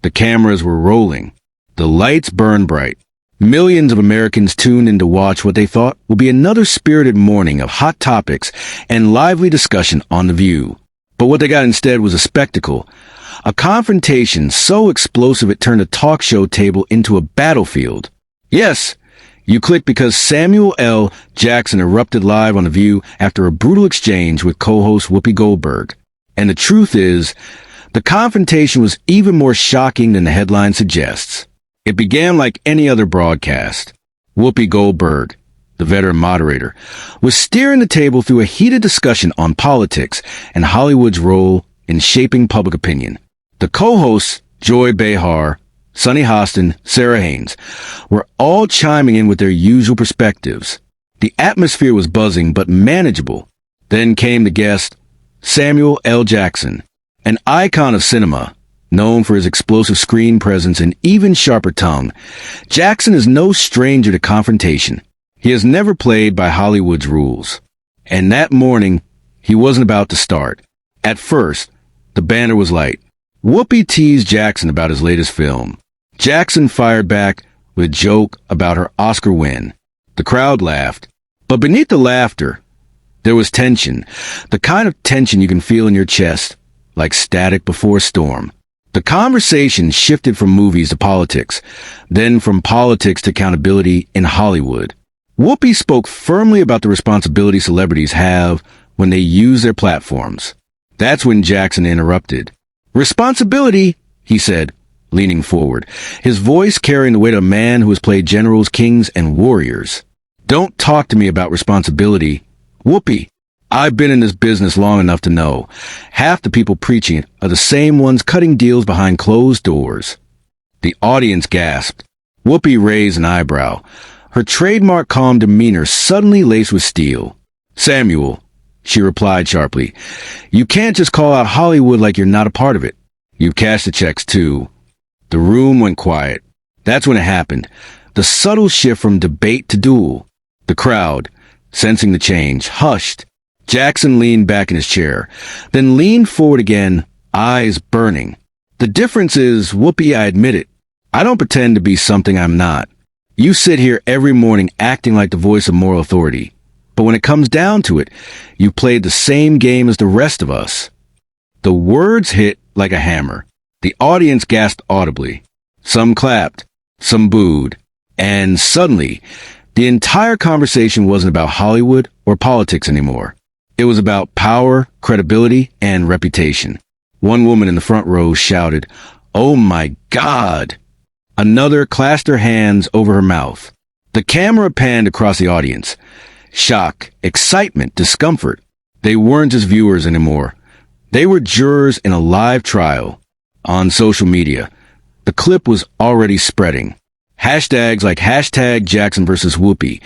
The cameras were rolling. The lights burned bright. Millions of Americans tuned in to watch what they thought would be another spirited morning of hot topics and lively discussion on The View. But what they got instead was a spectacle. A confrontation so explosive it turned a talk show table into a battlefield. Yes, you clicked because Samuel L. Jackson erupted live on The View after a brutal exchange with co-host Whoopi Goldberg. And the truth is, the confrontation was even more shocking than the headline suggests. It began like any other broadcast. Whoopi Goldberg, the veteran moderator, was steering the table through a heated discussion on politics and Hollywood's role in shaping public opinion. The co-hosts, Joy Behar, Sunny Hostin, Sarah Haynes, were all chiming in with their usual perspectives. The atmosphere was buzzing but manageable. Then came the guest, Samuel L. Jackson, an icon of cinema, known for his explosive screen presence and even sharper tongue. Jackson is no stranger to confrontation. He has never played by Hollywood's rules. And that morning, he wasn't about to start. At first, the banner was light. Whoopi teased Jackson about his latest film. Jackson fired back with a joke about her Oscar win. The crowd laughed. But beneath the laughter, there was tension. The kind of tension you can feel in your chest, like static before a storm. The conversation shifted from movies to politics, then from politics to accountability in Hollywood. Whoopi spoke firmly about the responsibility celebrities have when they use their platforms. That's when Jackson interrupted. "Responsibility," he said, leaning forward, his voice carrying the weight of a man who has played generals, kings, and warriors. "Don't talk to me about responsibility. Whoopi, I've been in this business long enough to know half the people preaching it are the same ones cutting deals behind closed doors." The audience gasped. Whoopi raised an eyebrow, her trademark calm demeanor suddenly laced with steel. "Samuel," she replied sharply, "you can't just call out Hollywood like you're not a part of it. You've cashed the checks too." The room went quiet. That's when it happened. The subtle shift from debate to duel. The crowd, sensing the change, hushed. Jackson leaned back in his chair, then leaned forward again, eyes burning. "The difference is, Whoopi, I admit it. I don't pretend to be something I'm not. You sit here every morning acting like the voice of moral authority. But when it comes down to it, you played the same game as the rest of us." The words hit like a hammer. The audience gasped audibly. Some clapped, some booed, and suddenly, the entire conversation wasn't about Hollywood or politics anymore. It was about power, credibility, and reputation. One woman in the front row shouted, "Oh my God!" Another clasped her hands over her mouth. The camera panned across the audience. Shock, excitement, discomfort. They weren't just viewers anymore. They were jurors in a live trial. On social media, the clip was already spreading. Hashtags like hashtag Jackson versus Whoopi,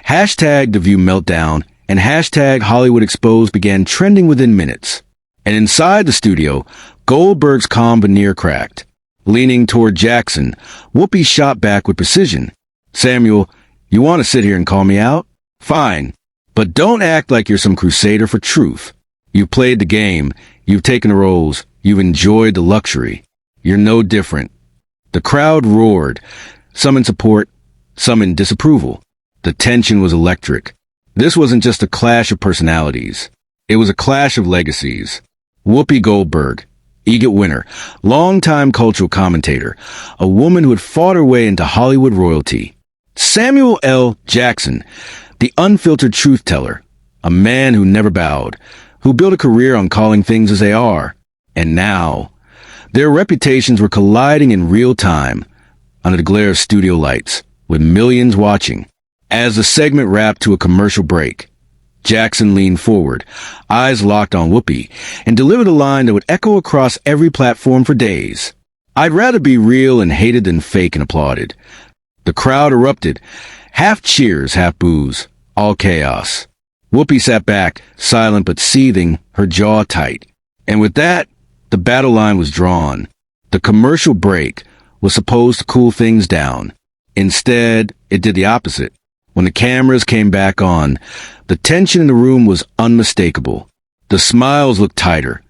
hashtag The View Meltdown, and hashtag Hollywood Exposed began trending within minutes. And inside the studio, Goldberg's calm veneer cracked. Leaning toward Jackson, Whoopi shot back with precision. "Samuel, you want to sit here and call me out? Fine. But don't act like you're some crusader for truth. You've played the game. You've taken the roles. You've enjoyed the luxury. You're no different." The crowd roared, some in support, some in disapproval. The tension was electric. This wasn't just a clash of personalities. It was a clash of legacies. Whoopi Goldberg, EGOT winner, longtime cultural commentator, a woman who had fought her way into Hollywood royalty. Samuel L. Jackson, the unfiltered truth teller, a man who never bowed, who built a career on calling things as they are. And now, their reputations were colliding in real time, under the glare of studio lights, with millions watching. As the segment wrapped to a commercial break, Jackson leaned forward, eyes locked on Whoopi, and delivered a line that would echo across every platform for days. "I'd rather be real and hated than fake and applauded." The crowd erupted, half cheers, half boos, all chaos. Whoopi sat back, silent but seething, her jaw tight. And with that, the battle line was drawn. The commercial break was supposed to cool things down. Instead, it did the opposite. When the cameras came back on, the tension in the room was unmistakable. The smiles looked tighter.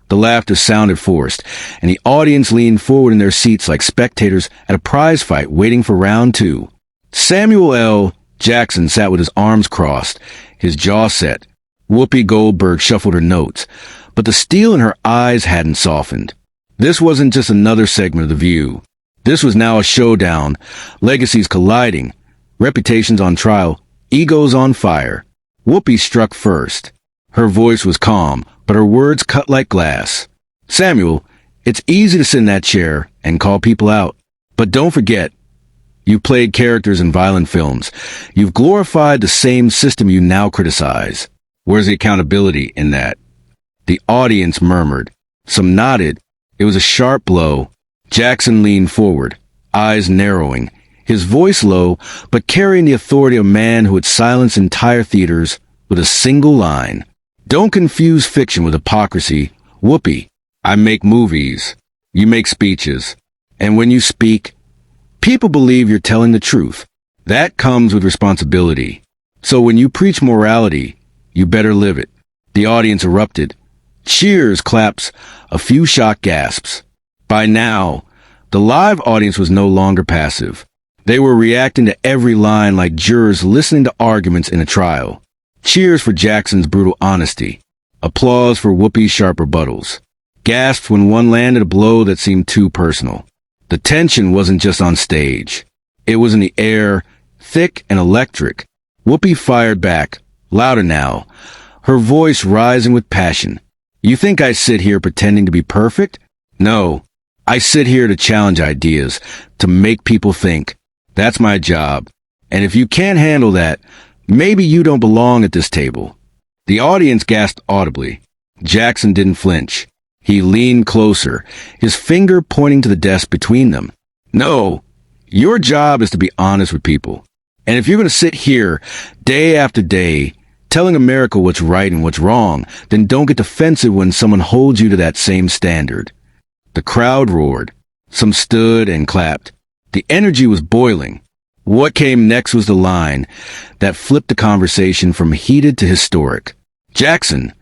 The laughter sounded forced, and the audience leaned forward in their seats like spectators at a prize fight waiting for round two. Samuel L. Jackson sat with his arms crossed, his jaw set. Whoopi Goldberg shuffled her notes, but the steel in her eyes hadn't softened. This wasn't just another segment of The View. This was now a showdown, legacies colliding, reputations on trial, egos on fire. Whoopi struck first. Her voice was calm, but her words cut like glass. Samuel, it's easy to sit in that chair and call people out. But don't forget, you've played characters in violent films. You've glorified the same system you now criticize. Where's the accountability in that? The audience murmured. Some nodded. It was a sharp blow. Jackson leaned forward, eyes narrowing, his voice low, but carrying the authority of a man who had silenced entire theaters with a single line. Don't confuse fiction with hypocrisy. Whoopi, I make movies. You make speeches. And when you speak, people believe you're telling the truth. That comes with responsibility. So when you preach morality, you better live it. The audience erupted. Cheers, claps, a few shocked gasps. By now, the live audience was no longer passive. They were reacting to every line like jurors listening to arguments in a trial. Cheers for Jackson's brutal honesty. Applause for Whoopi's sharp rebuttals. Gasps when one landed a blow that seemed too personal. The tension wasn't just on stage. It was in the air, thick and electric. Whoopi fired back, louder now, her voice rising with passion. You think I sit here pretending to be perfect? No. I sit here to challenge ideas, to make people think. That's my job. And if you can't handle that, maybe you don't belong at this table. The audience gasped audibly. Jackson didn't flinch. He leaned closer, his finger pointing to the desk between them. No, your job is to be honest with people. And if you're going to sit here day after day, telling America what's right and what's wrong, then don't get defensive when someone holds you to that same standard. The crowd roared. Some stood and clapped. The energy was boiling. What came next was the line that flipped the conversation from heated to historic. Jackson,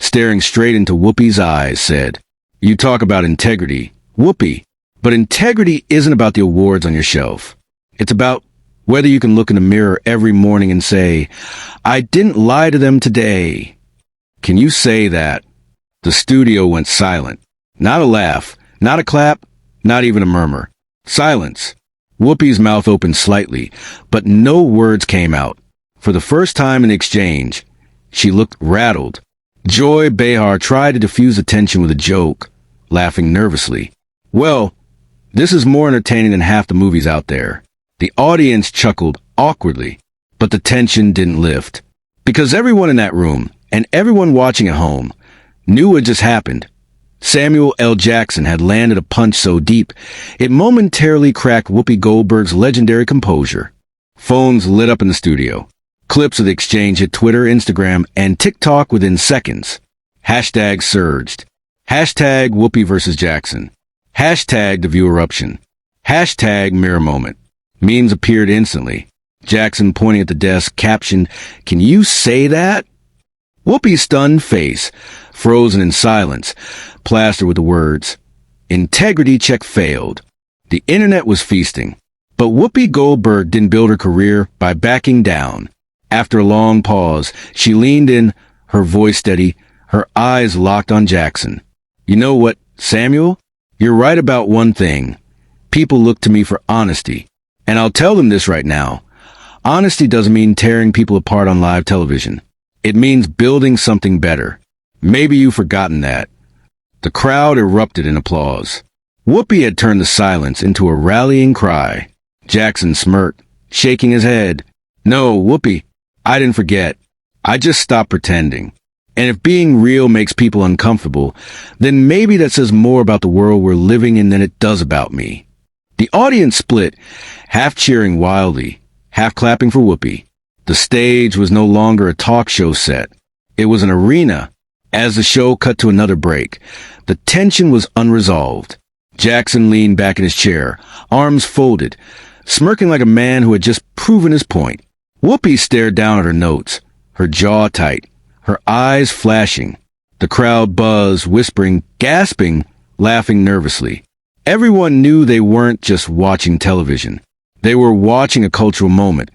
staring straight into Whoopi's eyes, said, "You talk about integrity, Whoopi, but integrity isn't about the awards on your shelf. It's about whether you can look in the mirror every morning and say, I didn't lie to them today. Can you say that?" The studio went silent. Not a laugh, not a clap, not even a murmur. Silence. Whoopi's mouth opened slightly, but no words came out. For the first time in the exchange, she looked rattled. Joy Behar tried to diffuse the tension with a joke, laughing nervously. Well, this is more entertaining than half the movies out there. The audience chuckled awkwardly, but the tension didn't lift. Because everyone in that room, and everyone watching at home, knew what just happened. Samuel L. Jackson had landed a punch so deep, it momentarily cracked Whoopi Goldberg's legendary composure. Phones lit up in the studio. Clips of the exchange hit Twitter, Instagram, and TikTok within seconds. Hashtags surged. Hashtag WhoopiVsJackson. Hashtag The View Eruption. Hashtag Mirror Moment. Memes appeared instantly. Jackson, pointing at the desk, captioned, "Can you say that?" Whoopi's stunned face, frozen in silence, plastered with the words, "Integrity check failed." The internet was feasting. But Whoopi Goldberg didn't build her career by backing down. After a long pause, she leaned in, her voice steady, her eyes locked on Jackson. "You know what, Samuel? You're right about one thing. People look to me for honesty. And I'll tell them this right now. Honesty doesn't mean tearing people apart on live television. It means building something better. Maybe you've forgotten that." The crowd erupted in applause. Whoopi had turned the silence into a rallying cry. Jackson smirked, shaking his head. "No, Whoopi, I didn't forget. I just stopped pretending. And if being real makes people uncomfortable, then maybe that says more about the world we're living in than it does about me." The audience split, half cheering wildly, half clapping for Whoopi. The stage was no longer a talk show set. It was an arena. As the show cut to another break, the tension was unresolved. Jackson leaned back in his chair, arms folded, smirking like a man who had just proven his point. Whoopi stared down at her notes, her jaw tight, her eyes flashing. The crowd buzzed, whispering, gasping, laughing nervously. Everyone knew they weren't just watching television. They were watching a cultural moment,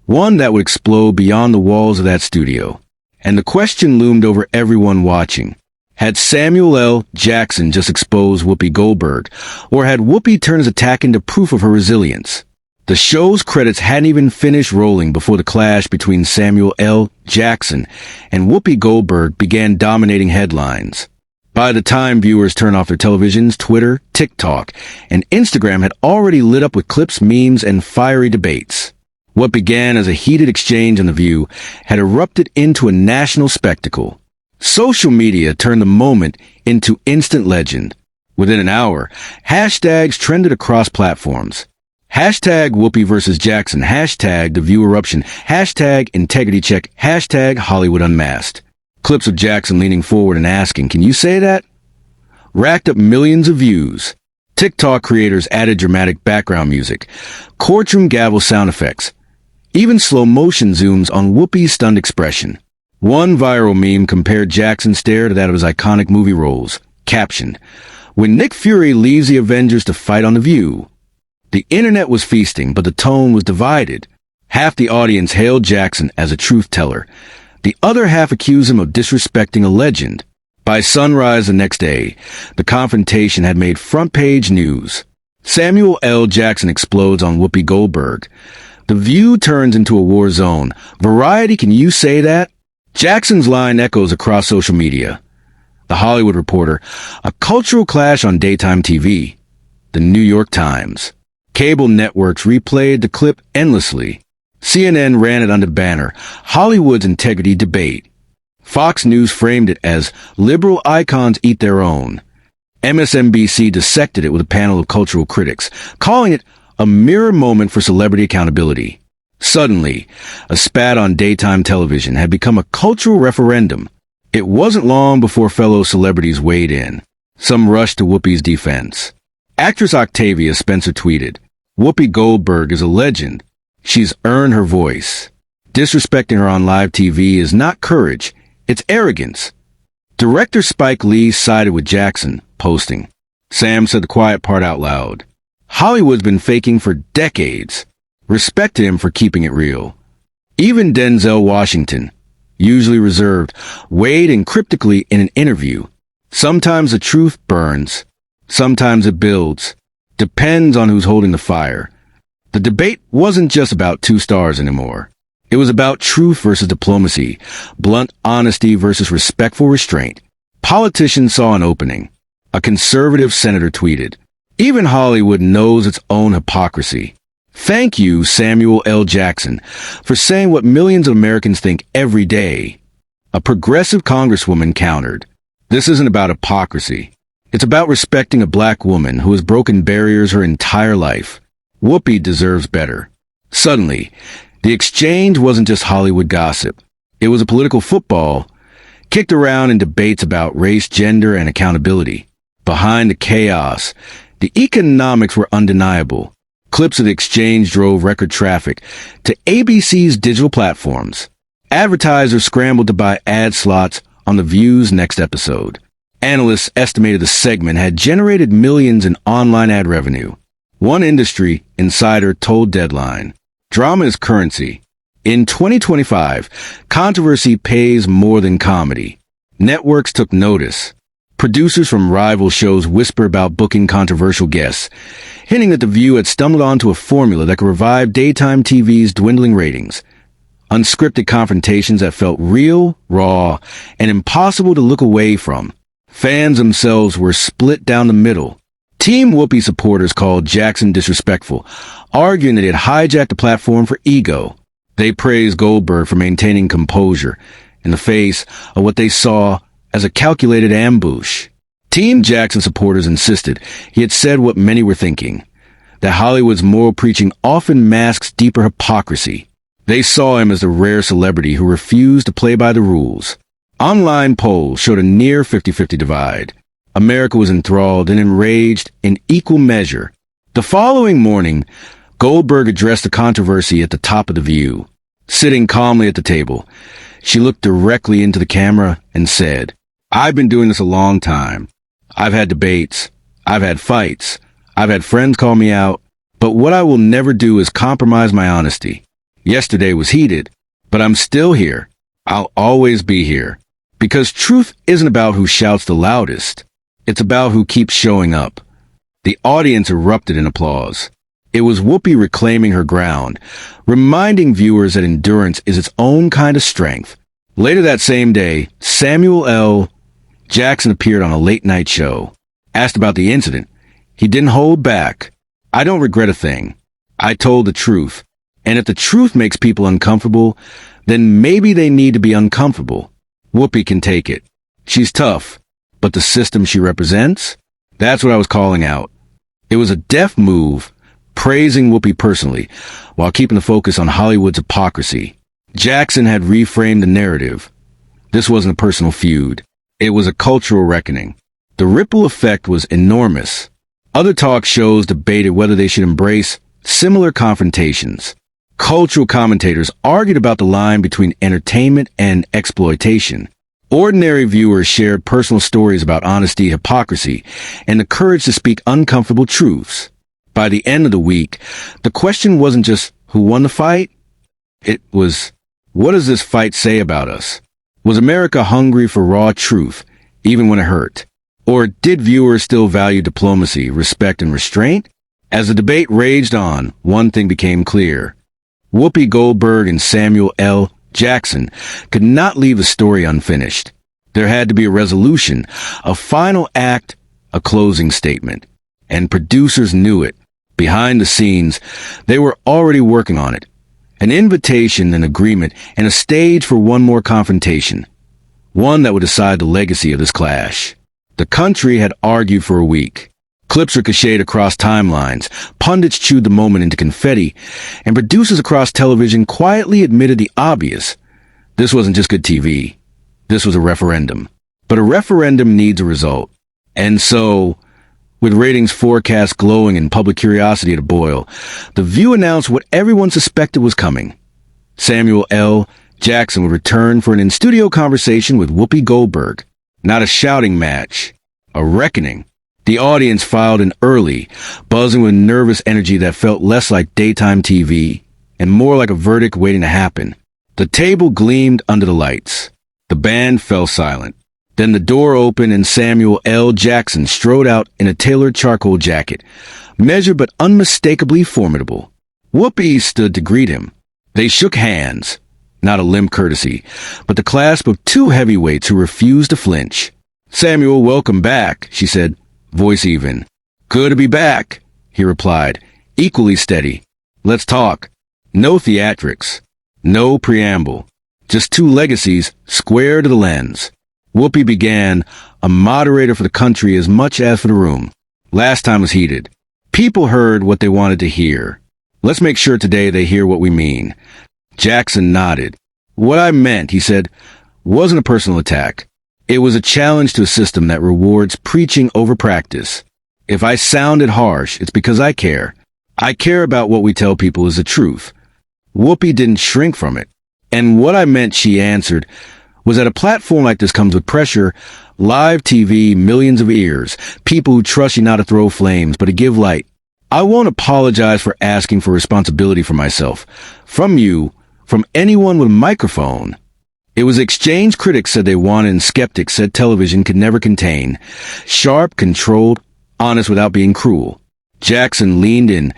one that would explode beyond the walls of that studio. And the question loomed over everyone watching. Had Samuel L. Jackson just exposed Whoopi Goldberg, or had Whoopi turned his attack into proof of her resilience? The show's credits hadn't even finished rolling before the clash between Samuel L. Jackson and Whoopi Goldberg began dominating headlines. By the time viewers turned off their televisions, Twitter, TikTok, and Instagram had already lit up with clips, memes, and fiery debates. What began as a heated exchange on The View had erupted into a national spectacle. Social media turned the moment into instant legend. Within an hour, hashtags trended across platforms. Hashtag WhoopiVsJackson, hashtag The View Eruption, hashtag Integrity Check, hashtag Hollywood Unmasked. Clips of Jackson leaning forward and asking, "Can you say that?" racked up millions of views. TikTok creators added dramatic background music, courtroom gavel sound effects, even slow-motion zooms on Whoopi's stunned expression. One viral meme compared Jackson's stare to that of his iconic movie roles, captioned, "When Nick Fury leaves the Avengers to fight on The View." The internet was feasting, but the tone was divided. Half the audience hailed Jackson as a truth-teller. The other half accused him of disrespecting a legend. By sunrise the next day, the confrontation had made front-page news. Samuel L. Jackson explodes on Whoopi Goldberg. The View turns into a war zone. Variety, can you say that? Jackson's line echoes across social media. The Hollywood Reporter, a cultural clash on daytime TV. The New York Times. Cable networks replayed the clip endlessly. CNN ran it under the banner, Hollywood's integrity debate. Fox News framed it as liberal icons eat their own. MSNBC dissected it with a panel of cultural critics, calling it a mirror moment for celebrity accountability. Suddenly, a spat on daytime television had become a cultural referendum. It wasn't long before fellow celebrities weighed in. Some rushed to Whoopi's defense. Actress Octavia Spencer tweeted, "Whoopi Goldberg is a legend. She's earned her voice. Disrespecting her on live TV is not courage, it's arrogance." Director Spike Lee sided with Jackson, posting, "Sam said the quiet part out loud. Hollywood's been faking for decades. Respect him for keeping it real." Even Denzel Washington, usually reserved, weighed in cryptically in an interview. "Sometimes the truth burns. Sometimes it builds. Depends on who's holding the fire." The debate wasn't just about two stars anymore. It was about truth versus diplomacy, blunt honesty versus respectful restraint. Politicians saw an opening. A conservative senator tweeted, "Even Hollywood knows its own hypocrisy. Thank you, Samuel L. Jackson, for saying what millions of Americans think every day." A progressive congresswoman countered, "This isn't about hypocrisy. It's about respecting a black woman who has broken barriers her entire life. Whoopi deserves better." Suddenly, the exchange wasn't just Hollywood gossip. It was a political football, kicked around in debates about race, gender, and accountability. Behind the chaos, the economics were undeniable. Clips of the exchange drove record traffic to ABC's digital platforms. Advertisers scrambled to buy ad slots on The View's next episode. Analysts estimated the segment had generated millions in online ad revenue. One industry insider told Deadline, "Drama is currency. In 2025, controversy pays more than comedy." Networks took notice. Producers from rival shows whisper about booking controversial guests, hinting that The View had stumbled onto a formula that could revive daytime TV's dwindling ratings. Unscripted confrontations that felt real, raw, and impossible to look away from. Fans themselves were split down the middle. Team Whoopi supporters called Jackson disrespectful, arguing that he had hijacked the platform for ego. They praised Goldberg for maintaining composure in the face of what they saw as a calculated ambush. Team Jackson supporters insisted he had said what many were thinking, that Hollywood's moral preaching often masks deeper hypocrisy. They saw him as the rare celebrity who refused to play by the rules. Online polls showed a near 50-50 divide. America was enthralled and enraged in equal measure. The following morning, Goldberg addressed the controversy at the top of The View. Sitting calmly at the table, she looked directly into the camera and said, I've been doing this a long time. I've had debates. I've had fights. I've had friends call me out. But what I will never do is compromise my honesty. Yesterday was heated, but I'm still here. I'll always be here. Because truth isn't about who shouts the loudest. It's about who keeps showing up. The audience erupted in applause. It was Whoopi reclaiming her ground, reminding viewers that endurance is its own kind of strength. Later that same day, Samuel L. Jackson appeared on a late-night show. Asked about the incident, he didn't hold back. I don't regret a thing. I told the truth. And if the truth makes people uncomfortable, then maybe they need to be uncomfortable. Whoopi can take it. She's tough. But the system she represents? That's what I was calling out. It was a deft move, praising Whoopi personally, while keeping the focus on Hollywood's hypocrisy. Jackson had reframed the narrative. This wasn't a personal feud. It was a cultural reckoning. The ripple effect was enormous. Other talk shows debated whether they should embrace similar confrontations. Cultural commentators argued about the line between entertainment and exploitation. Ordinary viewers shared personal stories about honesty, hypocrisy, and the courage to speak uncomfortable truths. By the end of the week, the question wasn't just who won the fight. It was, what does this fight say about us? Was America hungry for raw truth, even when it hurt? Or did viewers still value diplomacy, respect, and restraint? As the debate raged on, one thing became clear. Whoopi Goldberg and Samuel L. Jackson could not leave the story unfinished. There had to be a resolution, a final act, a closing statement. And producers knew it. Behind the scenes, they were already working on it. An invitation, an agreement, and a stage for one more confrontation. One that would decide the legacy of this clash. The country had argued for a week. Clips ricocheted across timelines, pundits chewed the moment into confetti, and producers across television quietly admitted the obvious. This wasn't just good TV. This was a referendum. But a referendum needs a result. And so, with ratings forecast glowing and public curiosity at a boil, The View announced what everyone suspected was coming. Samuel L. Jackson would return for an in-studio conversation with Whoopi Goldberg. Not a shouting match, a reckoning. The audience filed in early, buzzing with nervous energy that felt less like daytime TV and more like a verdict waiting to happen. The table gleamed under the lights. The band fell silent. Then the door opened and Samuel L. Jackson strode out in a tailored charcoal jacket, measured but unmistakably formidable. Whoopi stood to greet him. They shook hands, not a limp courtesy, but the clasp of two heavyweights who refused to flinch. "Samuel, welcome back," she said, voice even. "Good to be back," he replied, equally steady. "Let's talk." No theatrics. No preamble. Just two legacies, square to the lens. Whoopi began, a moderator for the country as much as for the room. Last time was heated. People heard what they wanted to hear. Let's make sure today they hear what we mean. Jackson nodded. "What I meant," he said, "wasn't a personal attack. It was a challenge to a system that rewards preaching over practice. If I sounded harsh, it's because I care. I care about what we tell people is the truth." Whoopi didn't shrink from it. "And what I meant," she answered, "was that a platform like this comes with pressure, live TV, millions of ears, people who trust you not to throw flames, but to give light. I won't apologize for asking for responsibility for myself. From you, from anyone with a microphone." It was exchange critics said they wanted and skeptics said television could never contain. Sharp, controlled, honest without being cruel. Jackson leaned in,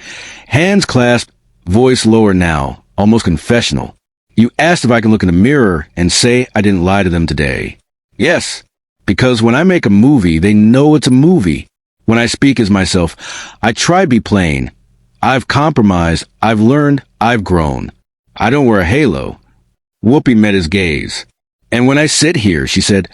hands clasped, voice lower now, almost confessional. "You asked if I can look in the mirror and say I didn't lie to them today." "Yes, because when I make a movie, they know it's a movie. When I speak as myself, I try to be plain. I've compromised, I've learned, I've grown. I don't wear a halo." Whoopi met his gaze. "And when I sit here," she said,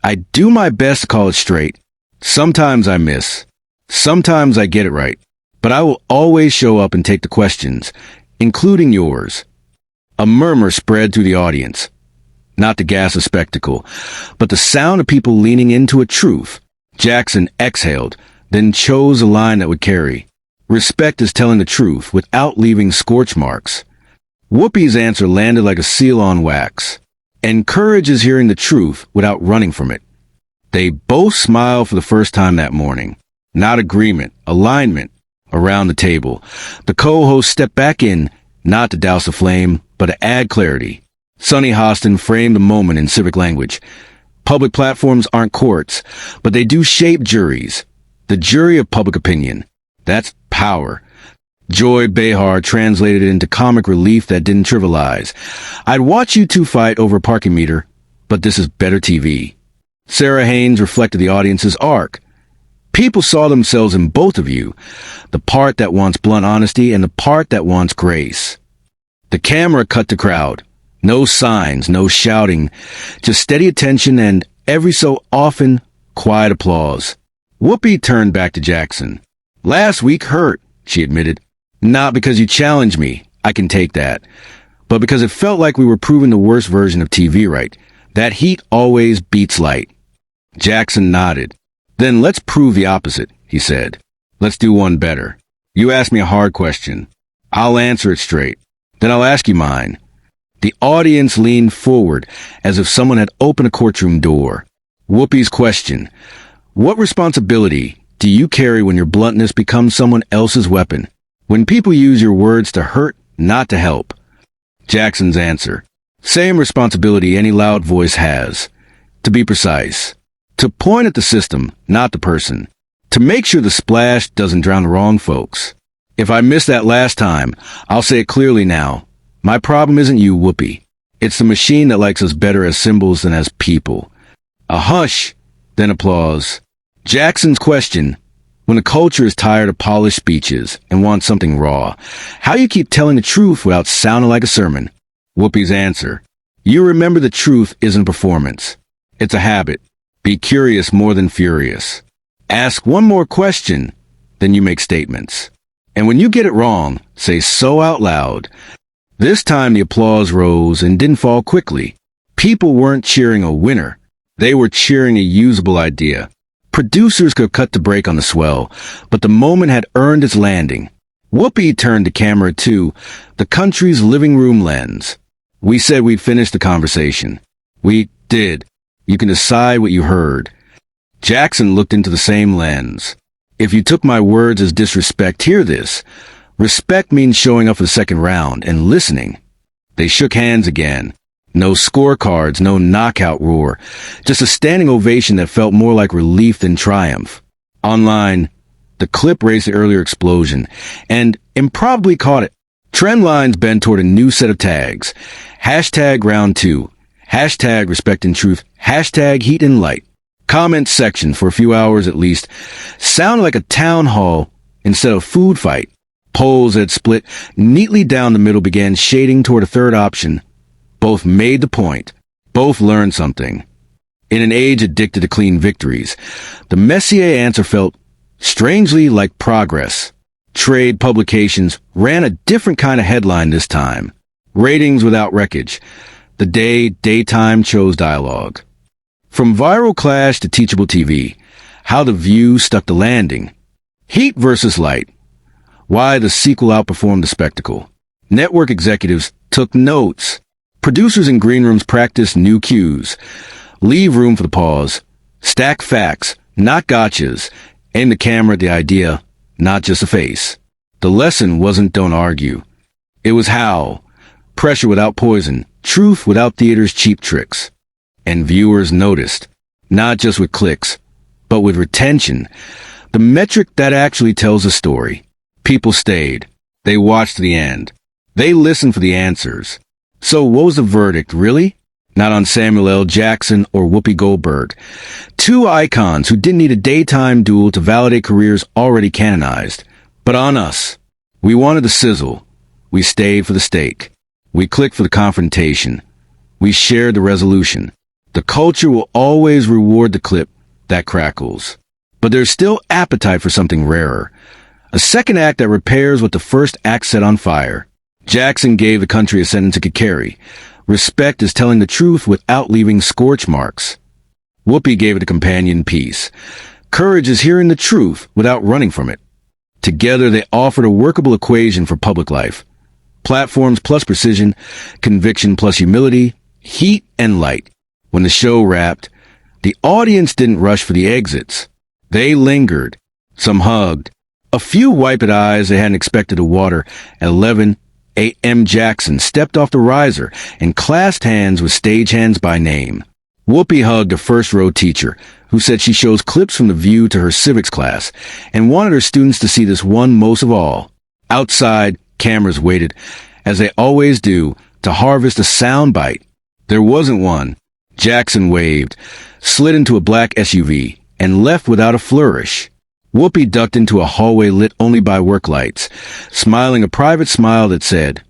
"I do my best to call it straight. Sometimes I miss. Sometimes I get it right. But I will always show up and take the questions, including yours." A murmur spread through the audience. Not the gas of spectacle, but the sound of people leaning into a truth. Jackson exhaled, then chose a line that would carry. "Respect is telling the truth without leaving scorch marks." Whoopi's answer landed like a seal on wax. "And courage is hearing the truth without running from it." They both smiled for the first time that morning. Not agreement, alignment. Around the table, the co-host stepped back in, not to douse the flame, but to add clarity. Sonny Hostin framed the moment in civic language. Public platforms aren't courts, but they do shape juries. The jury of public opinion. That's power. Joy Behar translated it into comic relief that didn't trivialize. I'd watch you two fight over a parking meter, but this is better TV. Sarah Haynes reflected the audience's arc. People saw themselves in both of you, the part that wants blunt honesty and the part that wants grace. The camera cut the crowd. No signs, no shouting, just steady attention and, every so often, quiet applause. Whoopi turned back to Jackson. Last week hurt, she admitted. Not because you challenged me, I can take that, but because it felt like we were proving the worst version of TV right. That heat always beats light. Jackson nodded. Then let's prove the opposite, he said. Let's do one better. You ask me a hard question. I'll answer it straight. Then I'll ask you mine. The audience leaned forward as if someone had opened a courtroom door. Whoopi's question. What responsibility do you carry when your bluntness becomes someone else's weapon? When people use your words to hurt, not to help? Jackson's answer. Same responsibility any loud voice has. To be precise. To point at the system, not the person. To make sure the splash doesn't drown the wrong folks. If I missed that last time, I'll say it clearly now. My problem isn't you, Whoopi. It's the machine that likes us better as symbols than as people. A hush, then applause. Jackson's question. When a culture is tired of polished speeches and wants something raw, how you keep telling the truth without sounding like a sermon? Whoopi's answer. You remember the truth isn't performance. It's a habit. Be curious more than furious. Ask one more question, then you make statements. And when you get it wrong, say so out loud. This time the applause rose and didn't fall quickly. People weren't cheering a winner. They were cheering a usable idea. Producers could cut the brake on the swell, but the moment had earned its landing. Whoopi turned to camera 2, the country's living room lens. We said we'd finish the conversation. We did. You can decide what you heard. Jackson looked into the same lens. If you took my words as disrespect, hear this. Respect means showing up for the second round and listening. They shook hands again. No scorecards, no knockout roar. Just a standing ovation that felt more like relief than triumph. Online, the clip raised the earlier explosion, and improbably caught it. Trend lines bent toward a new set of tags. Hashtag round 2. Hashtag respect and truth. Hashtag heat and light. Comment section for a few hours at least sounded like a town hall instead of food fight. Polls that split neatly down the middle began shading toward a third option. Both made the point. Both learned something. In an age addicted to clean victories, the Messier answer felt strangely like progress. Trade publications ran a different kind of headline this time. Ratings without wreckage. The daytime chose dialogue. From viral clash to teachable TV, how the View stuck the landing. Heat versus light. Why the sequel outperformed the spectacle. Network executives took notes. Producers in green rooms practiced new cues. Leave room for the pause. Stack facts, not gotchas. Aim the camera at the idea, not just a face. The lesson wasn't don't argue. It was how. Pressure without poison. Truth without theater's cheap tricks. And viewers noticed. Not just with clicks, but with retention. The metric that actually tells a story. People stayed. They watched to the end. They listened for the answers. So what was the verdict, really? Not on Samuel L. Jackson or Whoopi Goldberg. Two icons who didn't need a daytime duel to validate careers already canonized. But on us. We wanted the sizzle. We stayed for the steak. We clicked for the confrontation. We shared the resolution. The culture will always reward the clip that crackles. But there's still appetite for something rarer. A second act that repairs what the first act set on fire. Jackson gave the country a sentence it could carry. Respect is telling the truth without leaving scorch marks. Whoopi gave it a companion piece. Courage is hearing the truth without running from it. Together they offered a workable equation for public life. Platforms plus precision, conviction plus humility, heat and light. When the show wrapped, The audience didn't rush for the exits. They lingered. Some hugged. A few wiped eyes they hadn't expected to water. At 11 a.m. Jackson stepped off the riser and clasped hands with stagehands by name. Whoopi hugged a first-row teacher who said she shows clips from The View to her civics class and wanted her students to see this one most of all. Outside, cameras waited, as they always do, to harvest a soundbite. There wasn't one. Jackson waved, slid into a black SUV, and left without a flourish. Whoopi ducked into a hallway lit only by work lights, smiling a private smile that said,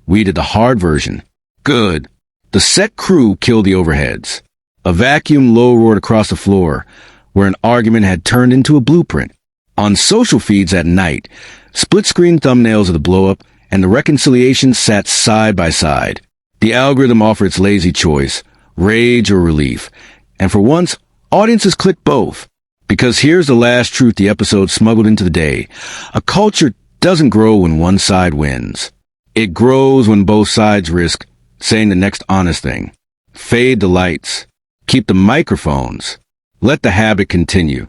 "We did the hard version." Good. The set crew killed the overheads. A vacuum low roared across the floor, where an argument had turned into a blueprint. On social feeds at night, split-screen thumbnails of the blow-up and the reconciliation sat side by side. The algorithm offered its lazy choice, rage or relief, and for once, audiences clicked both. Because here's the last truth the episode smuggled into the day. A culture doesn't grow when one side wins. It grows when both sides risk saying the next honest thing. Fade the lights. Keep the microphones. Let the habit continue.